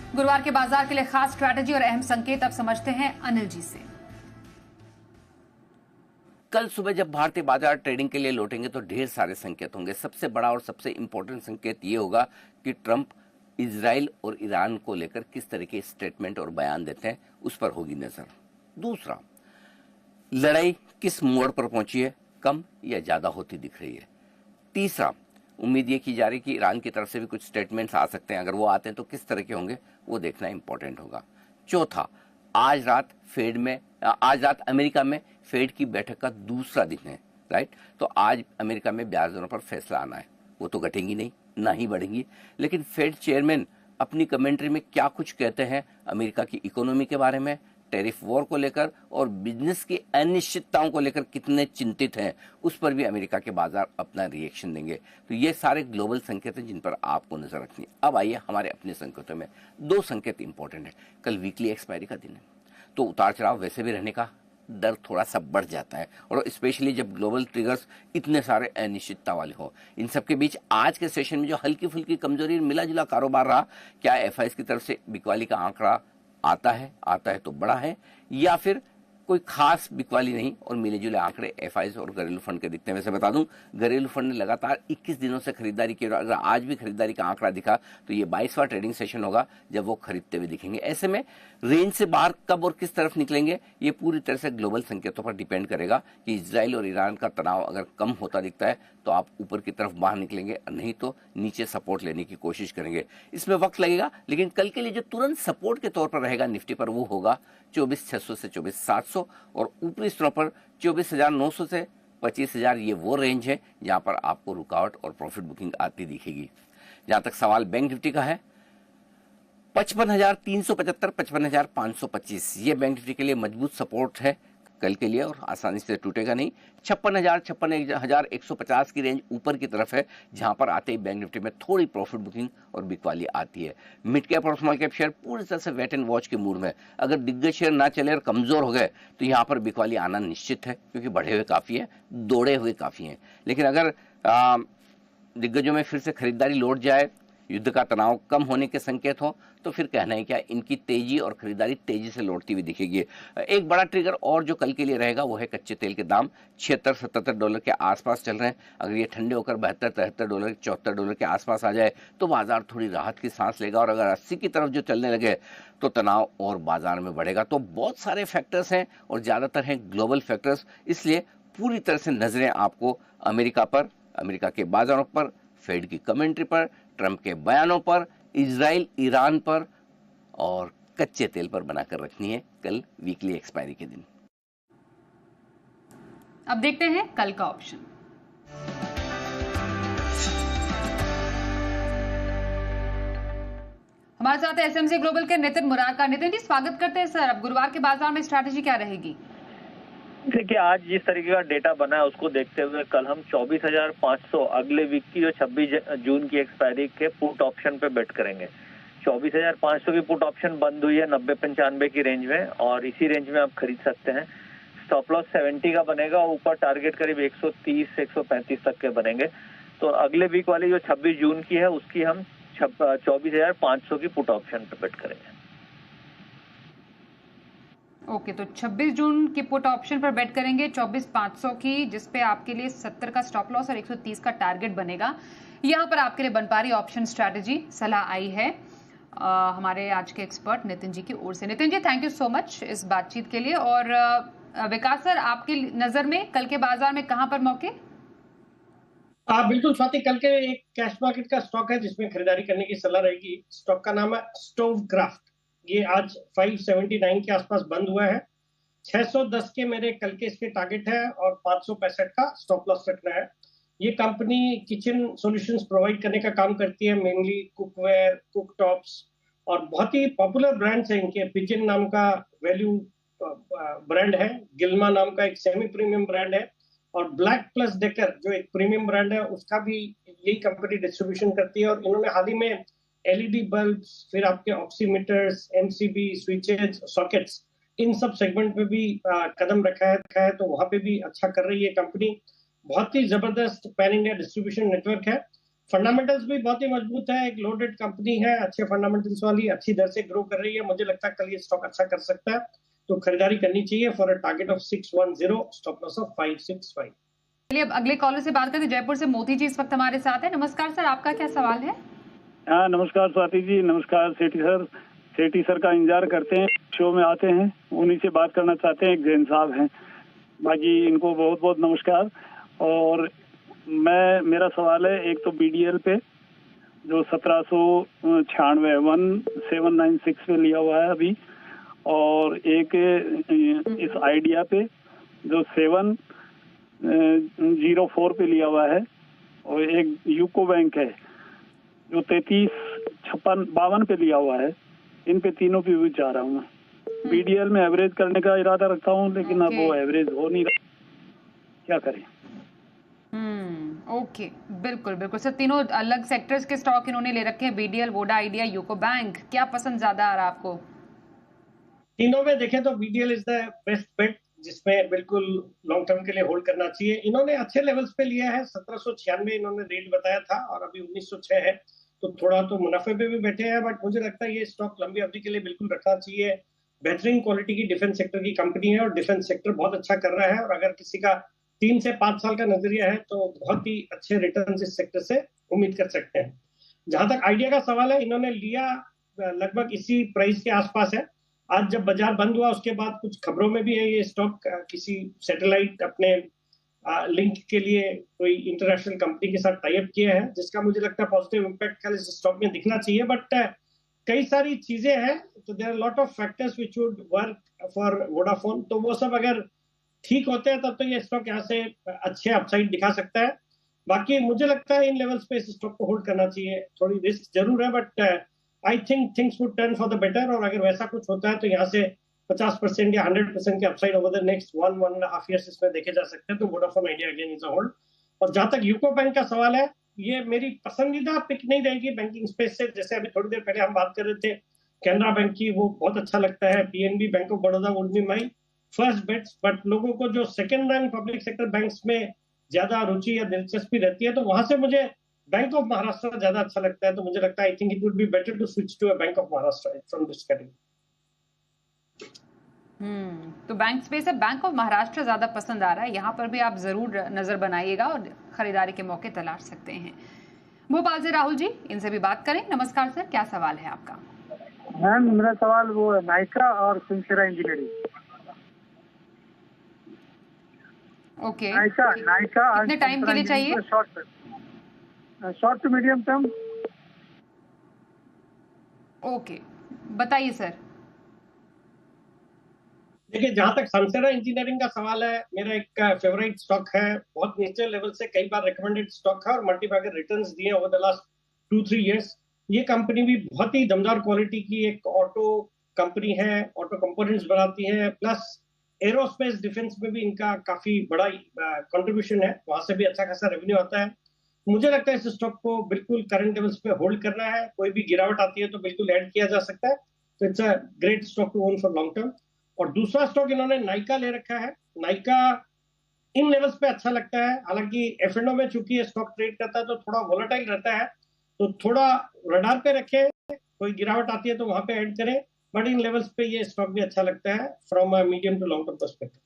गुरुवार के बाजार के लिए खास स्ट्रैटेजी और अहम संकेत अब समझते हैं अनिल जी से। कल सुबह जब भारतीय बाजार ट्रेडिंग के लिए लौटेंगे तो ढेर सारे संकेत होंगे। सबसे बड़ा और सबसे इंपॉर्टेंट संकेत ये होगा कि ट्रंप इजराइल और ईरान को लेकर किस तरह के स्टेटमेंट और बयान देते हैं, उस पर होगी नजर। दूसरा, लड़ाई किस मोड़ पर पहुंची है, कम या ज्यादा होती दिख रही है। तीसरा, उम्मीद ये की जा रही है कि ईरान की तरफ से भी कुछ स्टेटमेंट्स आ सकते हैं, अगर वो आते हैं तो किस तरह के होंगे वो देखना इंपॉर्टेंट होगा। चौथा, आज रात अमेरिका में फेड की बैठक का दूसरा दिन है, राइट। तो आज अमेरिका में ब्याज दरों पर फैसला आना है। वो तो घटेंगी नहीं, ना ही बढ़ेंगी, लेकिन फेड चेयरमैन अपनी कमेंट्री में क्या कुछ कहते हैं अमेरिका की इकोनॉमी के बारे में, टैरिफ वॉर को लेकर और बिजनेस की अनिश्चितताओं को लेकर कितने चिंतित हैं, उस पर भी अमेरिका के बाजार अपना रिएक्शन देंगे। तो ये सारे ग्लोबल संकेत हैं जिन पर आपको नजर रखनी है। अब आइए हमारे अपने संकेतों में। दो संकेत इंपॉर्टेंट है। कल वीकली एक्सपायरी का दिन है, तो उतार चढ़ाव वैसे भी रहने का डर थोड़ा सा बढ़ जाता है, और स्पेशली जब ग्लोबल ट्रिगर्स इतने सारे अनिश्चितता वाले हो। इन सबके बीच आज के सेशन में जो हल्की फुल्की कमजोरी, मिला जुला कारोबार रहा, क्या एफआईएस की तरफ से बिकवाली का आंकड़ा आता है तो बड़ा है, या फिर कोई खास बिकवाली नहीं और मिले जुले आंकड़े एफआईएस और घरेलू फंड के दिखते हैं। वैसे बता दूं, घरेलू फंड ने लगातार 21 दिनों से खरीदारी की, अगर आज भी खरीदारी का आंकड़ा दिखा तो ये 22वां ट्रेडिंग सेशन होगा जब वो खरीदते हुए दिखेंगे। ऐसे में रेंज से बाहर कब और किस तरफ निकलेंगे ये पूरी तरह से ग्लोबल संकेतों पर डिपेंड करेगा कि इजराइल और ईरान का तनाव अगर कम होता दिखता है तो आप ऊपर की तरफ बाहर निकलेंगे, नहीं तो नीचे सपोर्ट लेने की कोशिश करेंगे। इसमें वक्त लगेगा, लेकिन कल के लिए जो तुरंत सपोर्ट के तौर पर रहेगा निफ्टी पर वो होगा 24,600 से 24,700, और ऊपरी स्तरों पर 24,900 से 25,000। ये वो रेंज है जहां पर आपको रुकावट और प्रॉफिट बुकिंग आती दिखेगी। जहां तक सवाल बैंक निफ्टी का है, 55,375, 55,525 ये बैंक निफ्टी के लिए मजबूत सपोर्ट है कल के लिए, और आसानी से टूटेगा नहीं। 56,150 की रेंज ऊपर की तरफ है, जहां पर आते ही बैंक निफ्टी में थोड़ी प्रॉफिट बुकिंग और बिकवाली आती है। मिड कैप और स्मॉल कैप शेयर पूरी तरह से वेट एंड वॉच के मूड में। अगर दिग्गज शेयर ना चले और कमजोर हो गए तो यहां पर बिकवाली आना निश्चित है, क्योंकि बढ़े हुए काफी है, दौड़े हुए काफी है। लेकिन अगर दिग्गजों में फिर से खरीदारी लौट जाए, युद्ध का तनाव कम होने के संकेत हो, तो फिर कहना है क्या, इनकी तेजी और खरीदारी तेजी से लौटती हुई दिखेगी। एक बड़ा ट्रिगर और जो कल के लिए रहेगा वो है कच्चे तेल के दाम। $76-77 के आसपास चल रहे हैं। अगर ये ठंडे होकर $72-73, $74 के आसपास आ जाए तो बाजार थोड़ी राहत की सांस लेगा, और अगर 80 की तरफ जो चलने लगे तो तनाव और बाजार में बढ़ेगा। तो बहुत सारे फैक्टर्स हैं और ज्यादातर हैं ग्लोबल फैक्टर्स, इसलिए पूरी तरह से नजरें आपको अमेरिका पर, अमेरिका के बाजारों पर, फेड की कमेंट्री पर, ट्रंप के बयानों पर, इजराइल ईरान पर और कच्चे तेल पर बनाकर रखनी है कल वीकली एक्सपायरी के दिन। अब देखते हैं कल का ऑप्शन। हमारे साथ एसएमसी ग्लोबल के नितिन मुरारका। नितिन जी, स्वागत करते हैं सर। अब गुरुवार के बाजार में स्ट्रैटेजी क्या रहेगी? देखिए, आज जिस तरीके का डेटा बना है उसको देखते हुए कल हम 24,500 अगले वीक की जो 26 जून की एक्सपायरी के पुट ऑप्शन पे बेट करेंगे। 24,500 की पुट ऑप्शन बंद हुई है 90-95 की रेंज में, और इसी रेंज में आप खरीद सकते हैं। स्टॉप लॉस 70 का बनेगा, ऊपर टारगेट करीब 130-135 तक के बनेंगे। तो अगले वीक वाली जो 26 जून की है उसकी हम 24,500 की पुट ऑप्शन पे बेट करेंगे। ओके, तो 26 जून की पुट ऑप्शन पर बेट करेंगे 24,500 की, जिसपे आपके लिए 70 का स्टॉप लॉस और 130 का टारगेट बनेगा। यहाँ पर आपके लिए बन पा रही ऑप्शन स्ट्रैटेजी सलाह आई है हमारे आज के एक्सपर्ट नितिन जी की ओर से। Nitin ji, thank you so much इस बातचीत के लिए। और विकास सर, आपकी नजर में कल के बाजार में कहां पर मौके? बिल्कुल स्वाति, कल के एक कैश मार्केट का स्टॉक है जिसमें खरीदारी करने की सलाह रहेगी। स्टॉक का नाम है स्टोवक्राफ्ट। ये आज 579 के आसपास बंद हुआ है। 610 के मेरे कल के इसके टारगेट है और 565 का स्टॉप लॉस रखना है। ये कंपनी किचन सॉल्यूशंस प्रोवाइड करने का काम करती है, मेनली कुकवेयर, कुकटॉप्स, और बहुत ही पॉपुलर ब्रांड्स हैं इनके। पिजन नाम का वैल्यू ब्रांड है, गिल्मा नाम का एक सेमी प्रीमियम ब्रांड है, और ब्लैक प्लस डेकर जो एक प्रीमियम ब्रांड है उसका भी यही कंपनी डिस्ट्रीब्यूशन करती है। और इन्होंने हाल ही में एलईडी बल्ब्स, फिर आपके ऑक्सीमीटर्स, एमसीबी, स्विचेस, सॉकेट्स, इन सब सेगमेंट पे भी कदम रखा है, तो वहां पे भी अच्छा कर रही है कंपनी। बहुत ही जबरदस्त पैन इंडिया डिस्ट्रीब्यूशन नेटवर्क है। फंडामेंटल्स भी बहुत ही मजबूत है, एक लोडेड कंपनी है, अच्छे फंडामेंटल्स वाली, अच्छी दर से ग्रो कर रही है। मुझे लगता है कल ये स्टॉक अच्छा कर सकता है, तो खरीदारी करनी चाहिए for a target of 610, stop loss of 565। चलिए अब अगले कॉलर से बात करते हैं। जयपुर से मोती जी इस वक्त हमारे साथ है। नमस्कार सर, आपका क्या सवाल है? हाँ नमस्कार स्वाति जी, नमस्कार सेठी सर। सेठी सर का इंतजार करते हैं, शो में आते हैं, उन्हीं से बात करना चाहते हैं। एक जैन साहब हैं, बाकी इनको बहुत बहुत नमस्कार। और मेरा सवाल है, एक तो बीडीएल पे जो 1796 1796 पे लिया हुआ है अभी, और एक इस आइडिया पे जो 704 पे लिया हुआ है, और एक यूको बैंक है जो 3352 पे लिया हुआ है। इन पे तीनों पे भी जा रहा हूँ मैं। बीडीएल में एवरेज करने का इरादा रखता हूँ, लेकिन अब वो एवरेज हो नहीं रहा, क्या करें? ओके, बिल्कुल बिल्कुल सर, तीनों अलग सेक्टर्स के स्टॉक इन्होंने ले रखे हैं, BDL, Voda idea, UCO bank. क्या पसंद ज्यादा आ रहा है आपको? तीनों में देखें तो BDL is the best bet, जिसमें बिल्कुल लॉन्ग टर्म के लिए होल्ड करना चाहिए। इन्होंने अच्छे लेवल्स पे लिया है, 1796 इन्होंने रेट बताया था और अभी 1906 है, तो थोड़ा तो मुनाफे पे भी बैठे हैं। बट मुझे लगता है ये स्टॉक लंबी अवधि के लिए बिल्कुल रखना चाहिए। बेहतरीन क्वालिटी की डिफेंस सेक्टर की कंपनी है और डिफेंस सेक्टर बहुत अच्छा कर रहा है, और अगर किसी का 3 से 5 साल का नजरिया है तो बहुत ही अच्छे रिटर्न इस सेक्टर से उम्मीद कर सकते हैं। जहां तक आइडिया का सवाल है, इन्होंने लिया लगभग इसी प्राइस के आसपास है। आज जब बाजार बंद हुआ उसके बाद कुछ खबरों में भी है ये स्टॉक किसी सैटेलाइट अपने लिंक के लिए कोई इंटरनेशनल कंपनी के साथ टाई अप किया है, जिसका मुझे लगता है पॉजिटिव इम्पैक्ट कल इस स्टॉक में दिखना चाहिए। बट कई सारी चीजें हैं, तो there are lot of factors which would work for Vodafone, तो वो सब अगर ठीक होते हैं तब तो ये स्टॉक यहाँ से अच्छे अपसाइड दिखा सकता है। बाकी मुझे लगता है इन लेवल्स पे इस स्टॉक को होल्ड करना चाहिए। थोड़ी रिस्क जरूर है, but I think things would turn for the better, और अगर वैसा कुछ होता है तो यहाँ से 50% या 100% के upside over the next 1.5 years इसमें देखे जा सकते हैं। तो Vodafone idea again is a hold. और जहां तक यूको बैंक का सवाल है, ये मेरी पसंदीदा पिक नहीं रहेगी बैंकिंग स्पेस से। जैसे अभी थोड़ी देर पहले हम बात कर रहे थे कैनरा बैंक की, वो बहुत अच्छा लगता है। PNB, bank of Baroda would be my first bets. But लोगों को जो second rank public sector banks में ज्यादा रुचि या दिलचस्पी रहती है, तो वहां से मुझे बैंक ऑफ महाराष्ट्र ज्यादा अच्छा लगता है। तो मुझे लगता है I think it would be better to switch to a bank of Maharashtra from this category. तो बैंक स्पेस से बैंक ऑफ महाराष्ट्र ज्यादा पसंद आ रहा है। यहाँ पर भी आप जरूर नजर बनाइएगा और खरीदारी के मौके तलाश सकते हैं। भोपाल से राहुल जी, इनसे भी बात करें। नमस्कार सर, क्या सवाल है आपका? मैम मेरा सवाल वो है नाइका और सिंसेरा इंजीनियरिंग। ओके, नाइका कितने टाइम के लिए चाहिए? Short to medium term. Okay, बताइए सर। देखिए, जहां तक सनसेरा इंजीनियरिंग का सवाल है, मेरा एक फेवरेट स्टॉक है। बहुत नीचे लेवल से कई बार रिकमेंडेड स्टॉक है और मल्टी बैगर रिटर्न्स दिए ओवर द लास्ट 2-3 इयर्स। ये कंपनी भी बहुत ही दमदार क्वालिटी की एक ऑटो कंपनी है, ऑटो कंपोनेंट्स बनाती है, प्लस एरोस्पेस डिफेंस में भी इनका काफी बड़ा कंट्रीब्यूशन है, वहां से भी अच्छा खासा रेवेन्यू आता है। मुझे लगता है इस स्टॉक को बिल्कुल करंट लेवल्स पे होल्ड करना है। कोई भी गिरावट आती है तो बिल्कुल ऐड किया जा सकता है। तो it's a great stock to own for long term. और दूसरा स्टॉक इन्होंने नाइका ले रखा है। नाइका इन लेवल्स पे अच्छा लगता है, हालांकि एफ&ओ में चूंकि ये स्टॉक ट्रेड करता है तो थोड़ा वोलेटाइल रहता है, तो थोड़ा रडार पे रखें, कोई गिरावट आती है तो वहां पे ऐड करें। बट इन लेवल्स पे ये स्टॉक भी अच्छा लगता है from a medium to long term perspective.